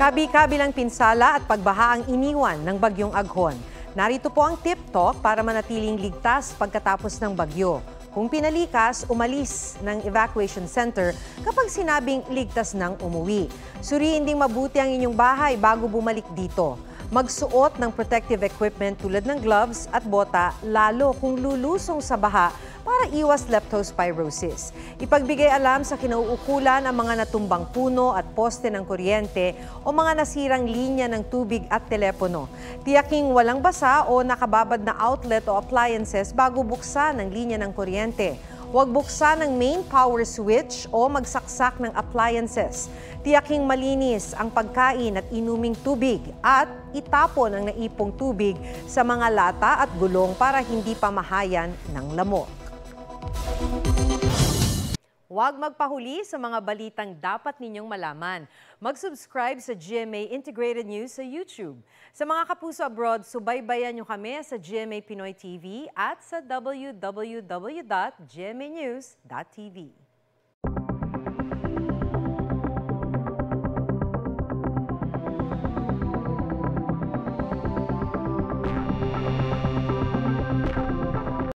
Kabi-kabilang pinsala at pagbaha ang iniwan ng bagyong Aghon. Narito po ang tip talk para manatiling ligtas pagkatapos ng bagyo. Kung pinalikas, umalis ng evacuation center kapag sinabing ligtas nang umuwi. Suriin ding mabuti ang inyong bahay bago bumalik dito. Magsuot ng protective equipment tulad ng gloves at bota, lalo kung lulusong sa baha para iwas leptospirosis. Ipagbigay alam sa kinauukulan ang mga natumbang puno at poste ng kuryente o mga nasirang linya ng tubig at telepono. Tiyaking walang basa o nakababad na outlet o appliances bago buksan ang linya ng kuryente. Huwag buksan ang main power switch o magsaksak ng appliances. Tiyaking malinis ang pagkain at inuming tubig at itapon ang naipong tubig sa mga lata at gulong para hindi pamahayan ng lamok. Huwag magpahuli sa mga balitang dapat ninyong malaman. Mag-subscribe sa GMA Integrated News sa YouTube. Sa mga kapuso abroad, subaybayan nyo kami sa GMA Pinoy TV at sa www.gmanews.tv.